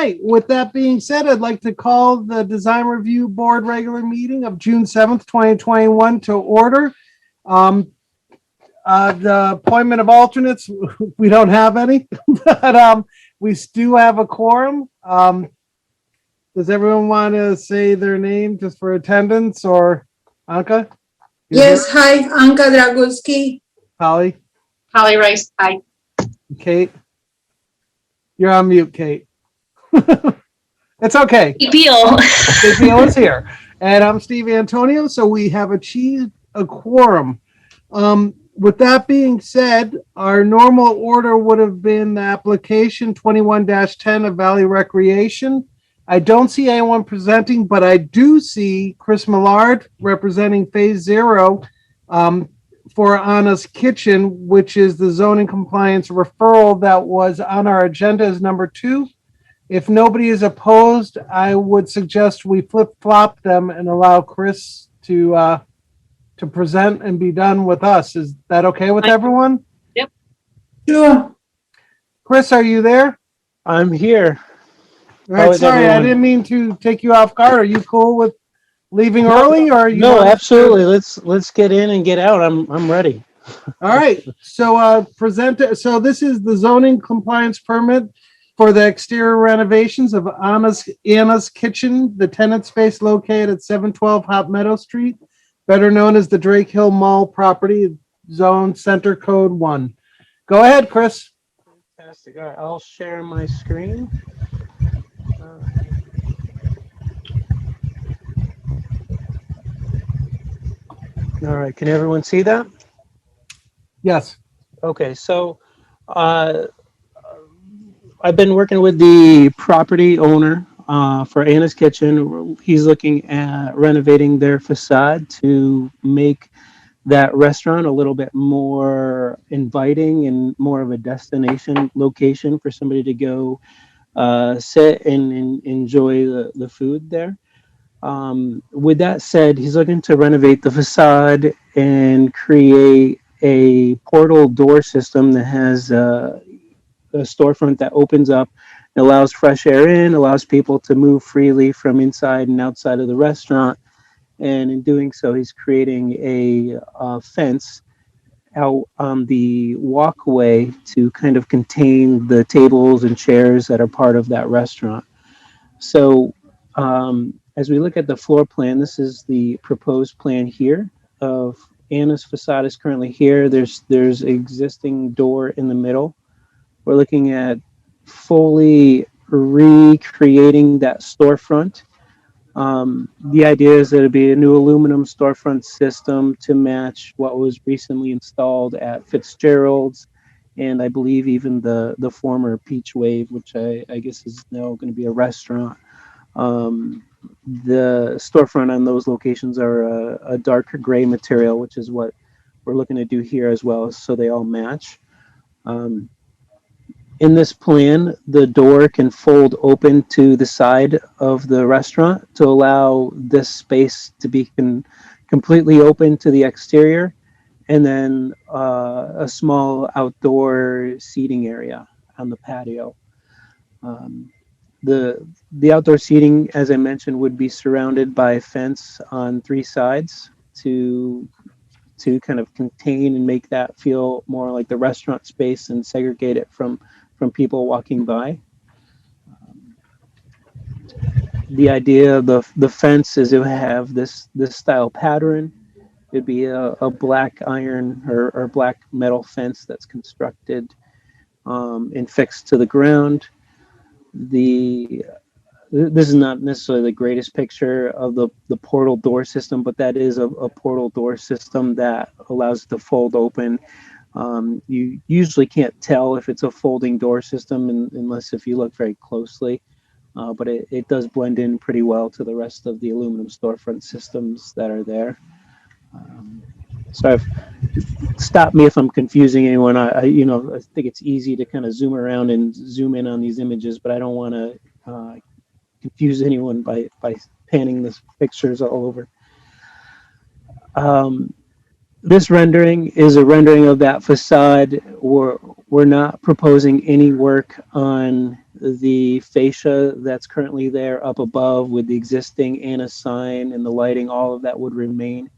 right. With that being said, I'd like to call the Design Review Board regular meeting of June 7th, 2021 to order. Um, the appointment of alternates, we don't have any, but we do have a quorum. Does everyone want to say their name just for attendance, or Anka? Yes, hi, Anka Dragulski. Paulie? Paulie Rice, hi. Kate? You're on mute, Kate. It's okay. Beal. Beal is here. And I'm Steve Antonio, so we have achieved a quorum. With that being said, our normal order would have been the application 21-10 of Valley Recreation. I don't see anyone presenting, but I do see Chris Millard representing Phase 0 for Anna's Kitchen, which is the zoning compliance referral that was on our agenda as number 2. If nobody is opposed, I would suggest we flip-flop them and allow Chris to present and be done with us. Is that okay with everyone? Yep. Sure. Chris, are you there? I'm here. All right, sorry, I didn't mean to take you off guard. Are you cool with leaving early, or are you? No, absolutely. Let's get in and get out. I'm ready. All right. So so this is the zoning compliance permit for the exterior renovations of Anna's Kitchen, the tenant space located at 712 Hop Meadow Street, better known as the Drake Hill Mall property, zone center code 1. Go ahead, Chris. Fantastic. All right, I'll share my screen. All right, can everyone see that? Yes. Okay, so I've been working with the property owner for Anna's Kitchen. He's looking at renovating their facade to make that restaurant a little bit more inviting and more of a destination location for somebody to go sit and enjoy the food there. With that said, he's looking to renovate the facade and create a portal door system that has a storefront that opens up and allows fresh air in, allows people to move freely from inside and outside of the restaurant. And in doing so, he's creating a fence out on the walkway to kind of contain the tables and chairs that are part of that restaurant. So as we look at the floor plan, this is the proposed plan here of Anna's facade is currently here. There's existing door in the middle. We're looking at fully recreating that storefront. The idea is that it'd be a new aluminum storefront system to match what was recently installed at Fitzgerald's, and I believe even the former Peach Wave, which I guess is now going to be a restaurant. The storefront on those locations are a darker gray material, which is what we're looking to do here as well, so they all match. In this plan, the door can fold open to the side of the restaurant to allow this space to be completely open to the exterior, and then a small outdoor seating area on the patio. The outdoor seating, as I mentioned, would be surrounded by a fence on 3 sides to kind of contain and make that feel more like the restaurant space and segregate it from people walking by. The idea of the fence is it would have this style pattern. It'd be a black iron or black metal fence that's constructed and fixed to the ground. This is not necessarily the greatest picture of the portal door system, but that is a portal door system that allows it to fold open. You usually can't tell if it's a folding door system unless if you look very closely, but it does blend in pretty well to the rest of the aluminum storefront systems that are there. So stop me if I'm confusing anyone. I think it's easy to kind of zoom around and zoom in on these images, but I don't want to confuse anyone by panning the pictures all over. This rendering is a rendering of that facade. We're not proposing any work on the fascia that's currently there up above with the existing Anna sign and the lighting. All of that would remain.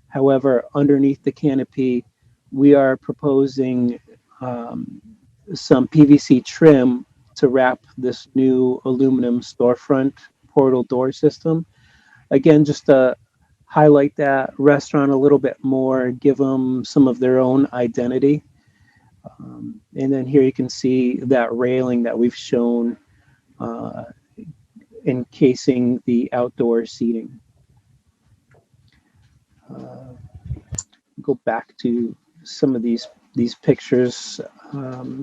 However, underneath the canopy, we are proposing some PVC trim to wrap this new aluminum storefront portal door system. Again, just to highlight that restaurant a little bit more, give them some of their own identity. And then here you can see that railing that we've shown uh, encasing the outdoor seating. Uh, Go back to some of these pictures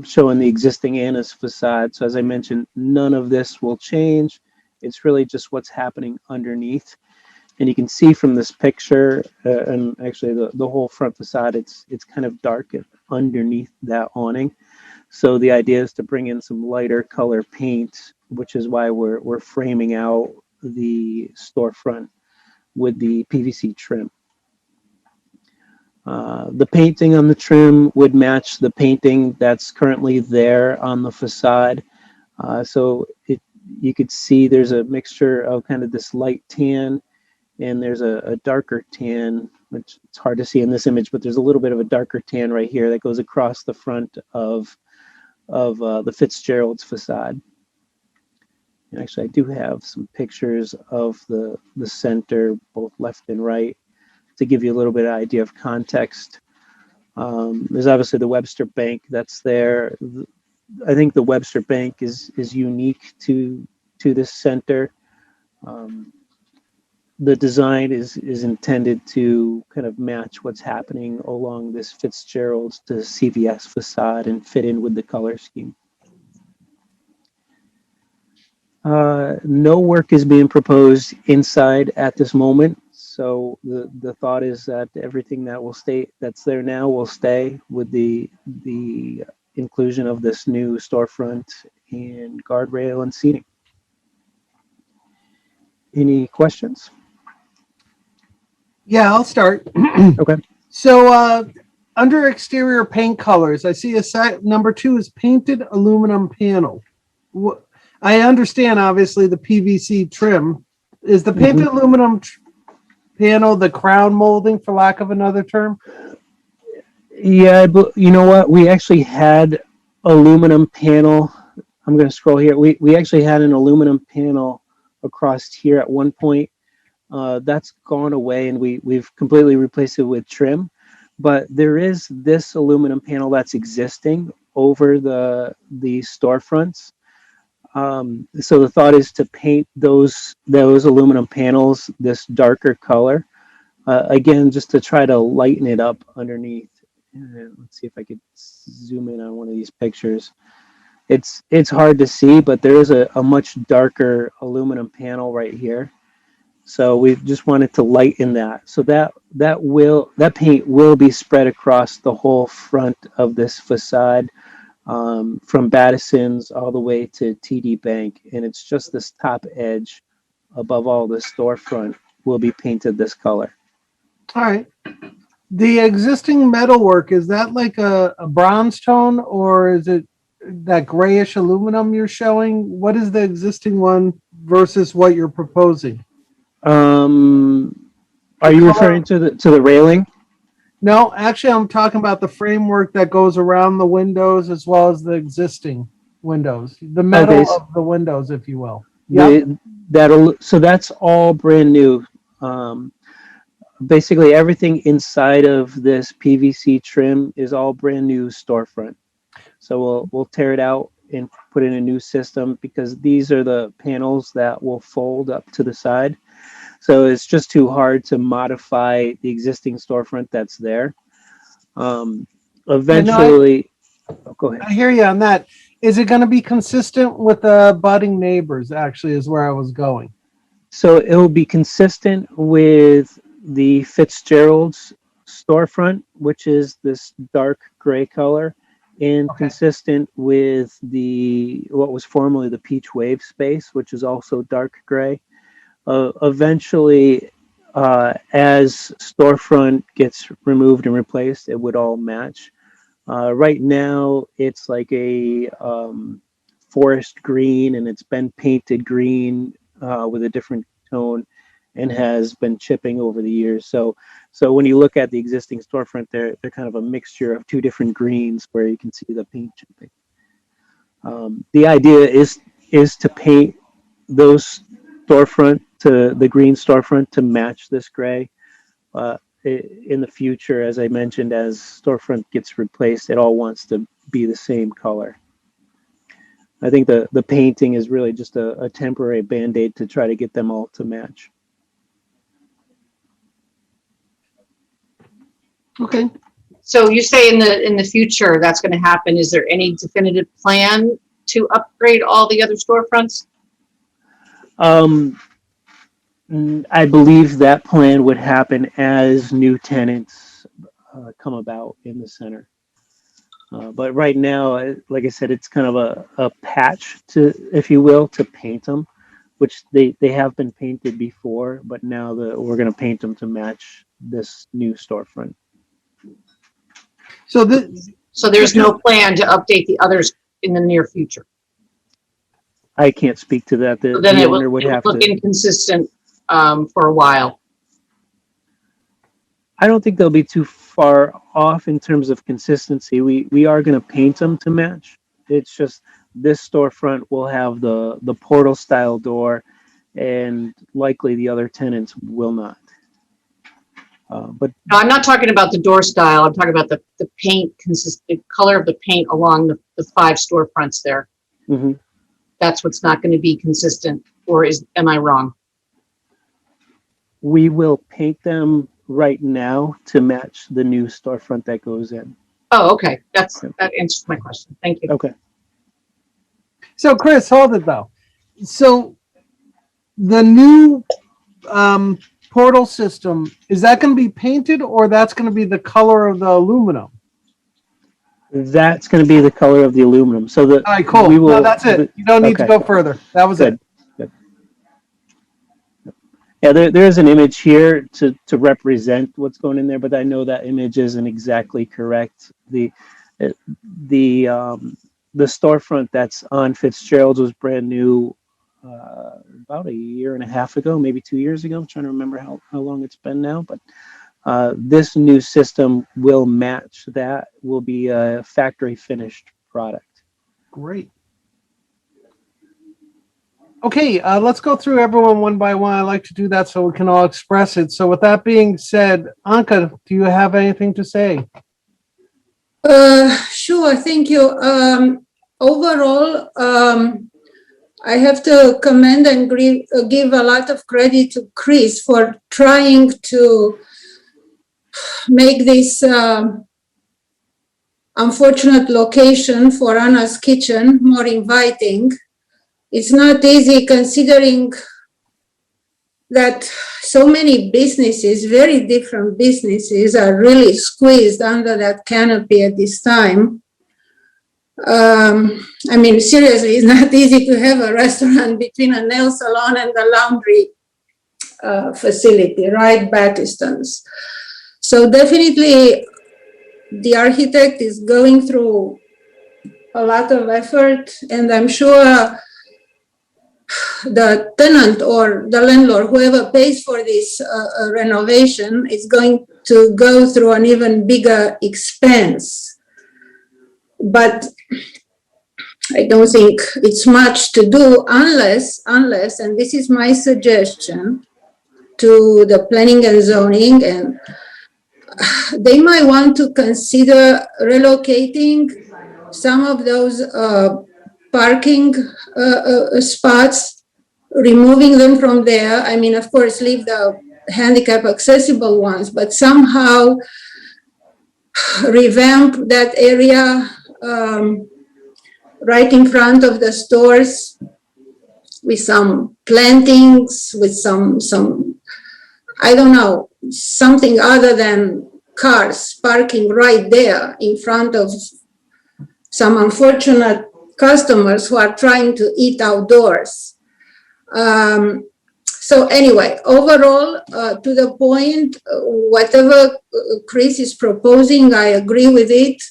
showing the existing Anna's facade. So as I mentioned, none of this will change. It's really just what's happening underneath. And you can see from this picture, and actually the whole front facade, it's kind of dark underneath that awning. So the idea is to bring in some lighter color paint, which is why we're framing out the storefront with the PVC trim. The painting on the trim would match the painting that's currently there on the facade. So you could see there's a mixture of kind of this light tan and there's a darker tan, which it's hard to see in this image, but there's a little bit of a darker tan right here that goes across the front of the Fitzgerald's facade. And actually, I do have some pictures of the center, both left and right, to give you a little bit of idea of context. There's obviously the Webster Bank that's there. I think the Webster Bank is unique to this center. The design is intended to kind of match what's happening along this Fitzgerald's to CVS facade and fit in with the color scheme. No work is being proposed inside at this moment. So the thought is that everything that will stay that's there now will stay with the inclusion of this new storefront and guardrail and seating. Any questions? Yeah, I'll start. Okay. So, under exterior paint colors, I see number 2 is painted aluminum panel. I understand, obviously, the PVC trim. Is the painted aluminum panel the crown molding, for lack of another term? Yeah, but you know what? We actually had aluminum panel. I'm going to scroll here. We actually had an aluminum panel across here at one point. That's gone away, and we've completely replaced it with trim. But there is this aluminum panel that's existing over the storefronts. So the thought is to paint those aluminum panels this darker color. Again, just to try to lighten it up underneath. Let's see if I could zoom in on one of these pictures. It's hard to see, but there is a much darker aluminum panel right here. So we just wanted to lighten that. So that paint will be spread across the whole front of this facade, from Battison's all the way to TD Bank, and it's just this top edge above all the storefront will be painted this color. All right. The existing metalwork, is that like a bronze tone, or is it that grayish aluminum you're showing? What is the existing one versus what you're proposing? Are you referring to the railing? No, actually, I'm talking about the framework that goes around the windows as well as the existing windows, the metal of the windows, if you will. Yeah. So that's all brand new. Basically, everything inside of this PVC trim is all brand new storefront. So we'll tear it out and put in a new system, because these are the panels that will fold up to the side. So it's just too hard to modify the existing storefront that's there. Eventually, go ahead. I hear you on that. Is it going to be consistent with the budding neighbors, actually, is where I was going? So it will be consistent with the Fitzgerald's storefront, which is this dark gray color, and consistent with what was formerly the Peach Wave space, which is also dark gray. Eventually, As storefront gets removed and replaced, it would all match. Right now, it's like a forest green, and it's been painted green with a different tone, and has been chipping over the years. So when you look at the existing storefront, they're kind of a mixture of two different greens where you can see the paint chipping. The idea is to paint those storefront to the green storefront to match this gray. In the future, as I mentioned, as storefront gets replaced, it all wants to be the same color. I think the painting is really just a temporary band-aid to try to get them all to match. Okay. So you say in the future that's going to happen. Is there any definitive plan to upgrade all the other storefronts? I believe that plan would happen as new tenants come about in the center. But right now, like I said, it's kind of a patch to, if you will, to paint them, which they have been painted before, but now we're going to paint them to match this new storefront. So this, So there's no plan to update the others in the near future. I can't speak to that. So then The it owner will would have look to. inconsistent for a while. I don't think they'll be too far off in terms of consistency. We are going to paint them to match. It's just this storefront will have the portal style door, and likely the other tenants will not. But No, I'm not talking about the door style. I'm talking about the paint, consistent color of the paint along the 5 storefronts there. mhm. That's what's not going to be consistent, or am I wrong? We will paint them right now to match the new storefront that goes in. Oh, okay. That answers my question. Thank you. Okay. so Chris, hold it though. So the new portal system, is that going to be painted, or that's going to be the color of the aluminum? That's going to be the color of the aluminum. So All right, cool. we will, No, that's it. You don't need to okay. go further. That was Good. it. Good. Yeah, there's an image here to represent what's going in there, but I know that image isn't exactly correct. The storefront that's on Fitzgerald's was brand new about a year and a half ago, maybe 2 years ago. I'm trying to remember how long it's been now, but this new system will match that, will be a factory finished product. Great. Okay, let's go through everyone one by one. I like to do that so we can all express it. So with that being said, Anka, do you have anything to say? Sure, thank you. Overall, I have to commend and give a lot of credit to Chris for trying to make this unfortunate location for Anna's Kitchen more inviting. It's not easy considering that so many businesses, very different businesses, are really squeezed under that canopy at this time. I mean, seriously, it's not easy to have a restaurant between a nail salon and a laundry facility, right? Batistons. So definitely the architect is going through a lot of effort, and I'm sure the tenant or the landlord, whoever pays for this renovation, is going to go through an even bigger expense. But I don't think it's much to do unless, and this is my suggestion to the planning and zoning, and they might want to consider relocating some of those parking spots, removing them from there. I mean, of course, leave the handicap accessible ones, but somehow revamp that area right in front of the stores with some plantings, with some I don't know, something other than cars parking right there in front of some unfortunate customers who are trying to eat outdoors. So anyway, overall, to the point, whatever Chris is proposing, I agree with it.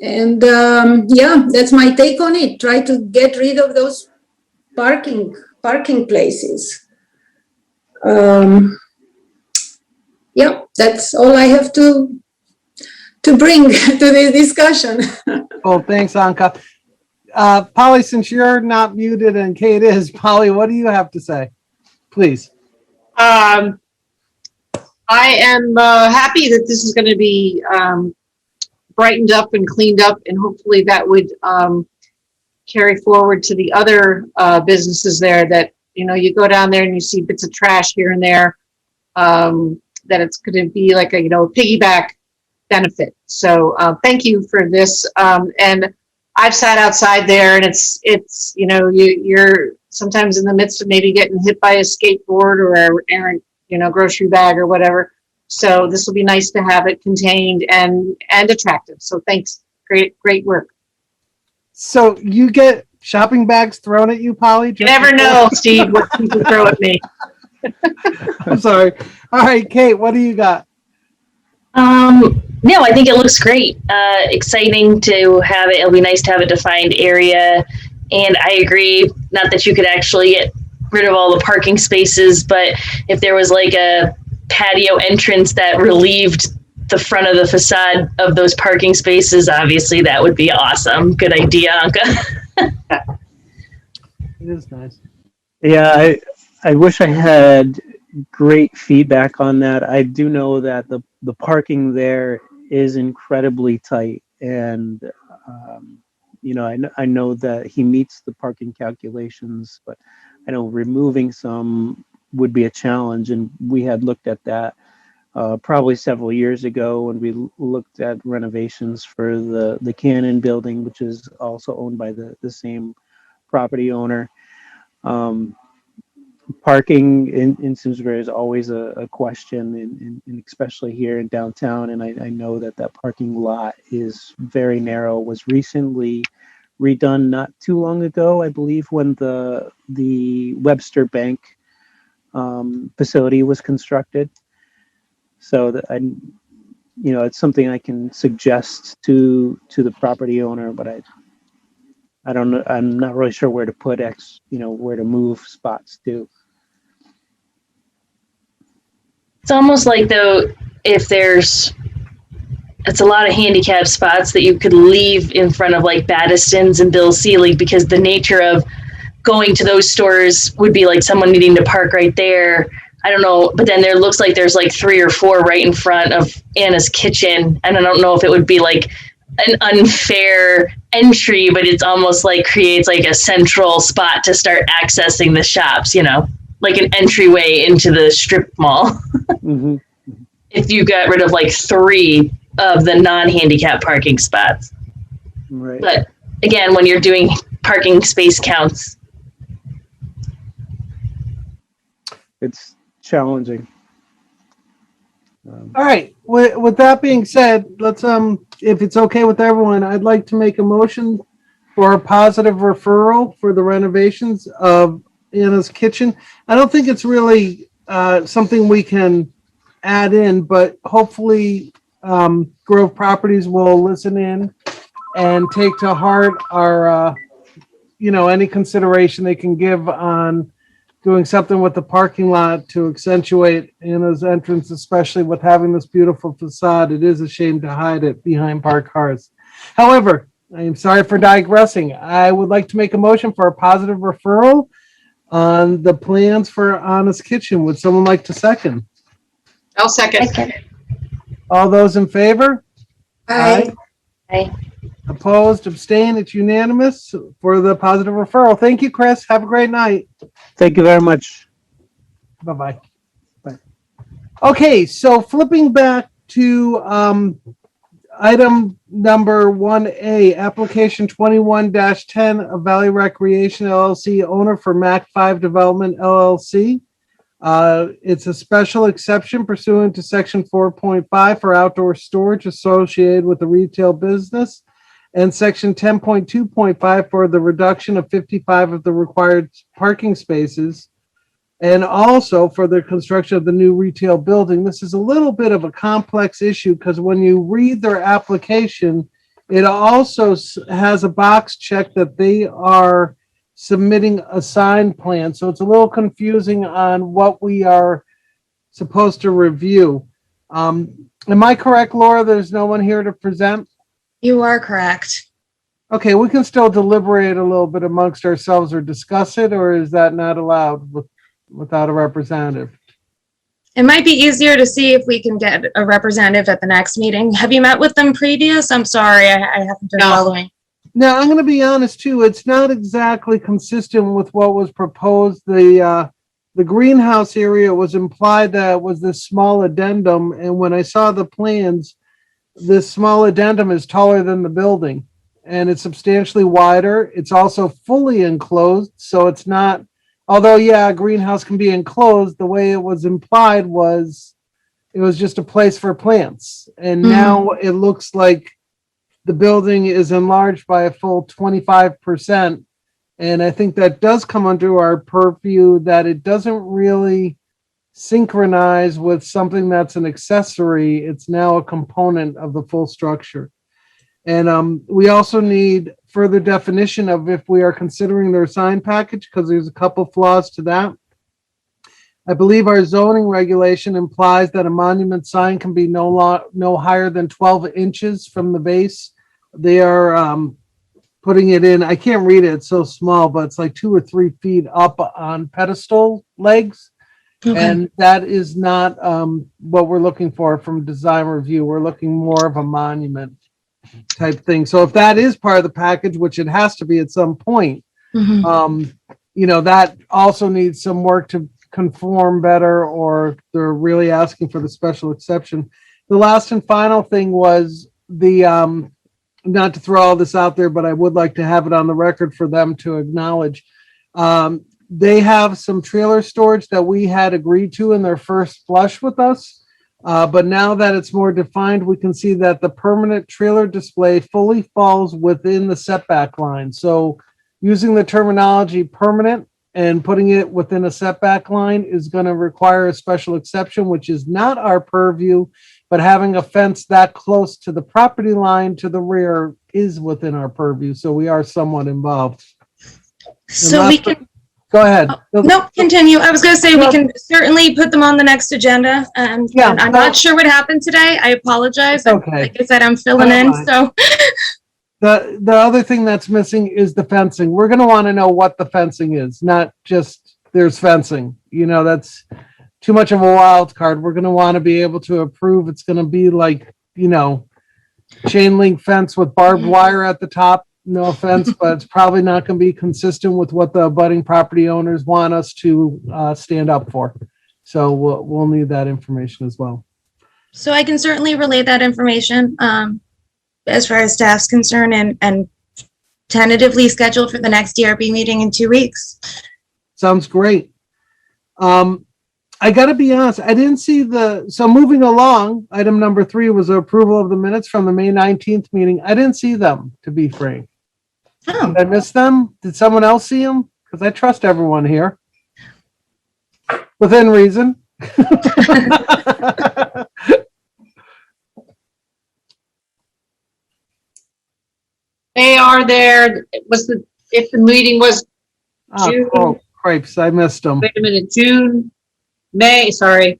Yeah, that's my take on it. Try to get rid of those parking places. Yeah, that's all I have to bring to this discussion. Oh, thanks, Anka. Paulie, since you're not muted and Kate is, Paulie, what do you have to say? Please. I am happy that this is going to be brightened up and cleaned up, and hopefully that would carry forward to the other businesses there that, you know, you go down there and you see bits of trash here and there, that it's going to be like a, you know, piggyback benefit. So thank you for this. And I've sat outside there, and it's you know, you're sometimes in the midst of maybe getting hit by a skateboard or a errant, you know, grocery bag or whatever. So this will be nice to have it contained and attractive. So thanks. Great work. So you get shopping bags thrown at you, Paulie? You never know, Steve, what people throw at me. I'm sorry. All right, Kate, what do you got? No, I think it looks great. Exciting to have it. It'll be nice to have a defined area. And I agree, not that you could actually get rid of all the parking spaces, but if there was like a patio entrance that relieved the front of the facade of those parking spaces, obviously that would be awesome. Good idea, Anka. It is nice. Yeah, I wish I had great feedback on that. I do know that the parking there is incredibly tight, and you know, I know that he meets the parking calculations, but I know removing some would be a challenge, and we had looked at that probably several years ago when we looked at renovations for the Cannon building, which is also owned by the same property owner. Parking in Simsbury is always a question, and especially here in downtown. And I know that parking lot is very narrow, was recently redone not too long ago, I believe, when the Webster Bank facility was constructed. So that you know, it's something I can suggest to the property owner, but I don't know. I'm not really sure where to put you know, where to move spots to. It's almost like though, if it's a lot of handicap spots that you could leave in front of like Battiston's and Bill Selig, because the nature of going to those stores would be like someone needing to park right there. I don't know, but then there looks like there's like 3 or 4 right in front of Anna's Kitchen, and I don't know if it would be like an unfair entry, but it's almost like creates like a central spot to start accessing the shops, you know, like an entryway into the strip mall. Mm-hmm. If you got rid of like 3 of the non-handicap parking spots. Right. But again, when you're doing parking space counts, It's challenging. All right. With that being said, let's if it's okay with everyone, I'd like to make a motion for a positive referral for the renovations of Anna's Kitchen. I don't think it's really something we can add in, but hopefully Grove Properties will listen in and take to heart our you know, any consideration they can give on doing something with the parking lot to accentuate Anna's entrance, especially with having this beautiful facade. It is a shame to hide it behind parked cars. However, I am sorry for digressing. I would like to make a motion for a positive referral on the plans for Anna's Kitchen. Would someone like to second? I'll second. All those in favor? Aye. Aye. Opposed, abstain, it's unanimous for the positive referral. Thank you, Chris. Have a great night. Thank you very much. Bye-bye. Bye. Okay, so flipping back to item number 1A, application 21-10 of Valley Recreation LLC, owner for Mac 5 Development LLC. It's a special exception pursuant to section 4.5 for outdoor storage associated with the retail business. and section 10.2.5 for the reduction of 55 of the required parking spaces, and also for the construction of the new retail building. This is a little bit of a complex issue because when you read their application, it also has a box check that they are submitting a sign plan. So it's a little confusing on what we are supposed to review. Am I correct, Laura? There's no one here to present? You are correct. Okay, we can still deliberate a little bit amongst ourselves or discuss it, or is that not allowed without a representative? It might be easier to see if we can get a representative at the next meeting. Have you met with them previous? I'm sorry, I haven't been No. following. Now, I'm going to be honest too. It's not exactly consistent with what was proposed. The greenhouse area was implied that it was this small addendum, and when I saw the plans, this small addendum is taller than the building, and it's substantially wider. It's also fully enclosed, so it's not. Although, yeah, a greenhouse can be enclosed. The way it was implied was it was just a place for plants, and now it looks like the building is enlarged by a full 25%. And I think that does come under our purview, that it doesn't really synchronize with something that's an accessory. It's now a component of the full structure. And we also need further definition of if we are considering their sign package, because there's a couple flaws to that. I believe our zoning regulation implies that a monument sign can be no higher than 12 inches from the base. They are putting it in, I can't read it, it's so small, but it's like 2 or 3 feet up on pedestal legs. Okay. And that is not what we're looking for from design review. We're looking more of a monument type thing. So if that is part of the package, which it has to be at some point, Mhm. that also needs some work to conform better, or they're really asking for the special exception. The last and final thing was the, not to throw all this out there, but I would like to have it on the record for them to acknowledge. They have some trailer storage that we had agreed to in their first flush with us. But now that it's more defined, we can see that the permanent trailer display fully falls within the setback line. So using the terminology permanent and putting it within a setback line is going to require a special exception, which is not our purview, but having a fence that close to the property line to the rear is within our purview. So we are somewhat involved. So we can, Go ahead. no, continue. I was going to say we can certainly put them on the next agenda. And Yeah, I'm not sure what happened today. I apologize. It's okay. Like I said, I'm filling in. Fine. So The other thing that's missing is the fencing. We're going to want to know what the fencing is, not just there's fencing. That's too much of a wild card. We're going to want to be able to approve. It's going to be like, chain link fence with barbed wire at the top. No offense, but it's probably not going to be consistent with what the abutting property owners want us to stand up for. So we'll need that information as well. So I can certainly relay that information as far as staff's concerned and tentatively schedule for the next DRB meeting in 2 weeks. Sounds great. I got to be honest, I didn't see so moving along, item number 3 was approval of the minutes from the May 19th meeting. I didn't see them, to be frank. Oh, Did I miss them? Did someone else see them? Because I trust everyone here. Within reason. They are there. If the meeting was June. Oh, cripes, I missed them. Wait a minute, May, sorry.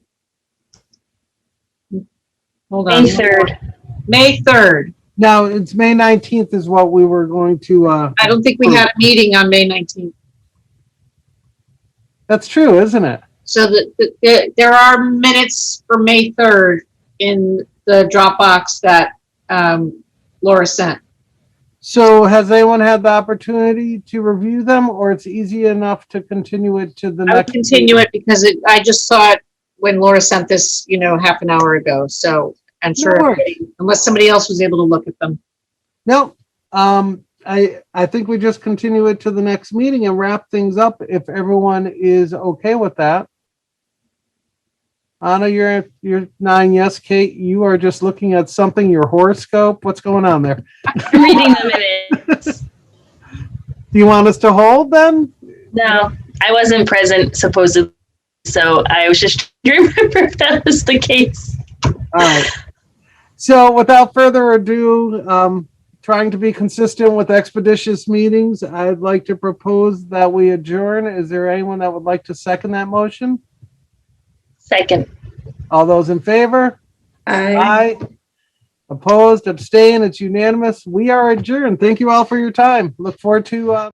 Hold on. May 3rd. May 3rd. Now, it's May 19th is what we were going to, I don't think we had a meeting on May 19th. that's true, isn't it? So there are minutes for May 3rd in the Dropbox that Laura sent. So has anyone had the opportunity to review them, or it's easy enough to continue it to the I would next? continue it because I just saw it when Laura sent this, half an hour ago. So I'm No sure, worries. unless somebody else was able to look at them. No, I think we just continue it to the next meeting and wrap things up if everyone is okay with that. Anna, you're nodding yes. Kate, you are just looking at something, your horoscope. What's going on there? I'm reading the minutes. Do you want us to hold then? No, I wasn't present supposedly, so I was just trying to remember if that was the case. All right. So without further ado, trying to be consistent with expeditious meetings, I'd like to propose that we adjourn. Is there anyone that would like to second that motion? Second. All those in favor? Aye. Opposed, abstain, it's unanimous. We are adjourned. Thank you all for your time. Look forward to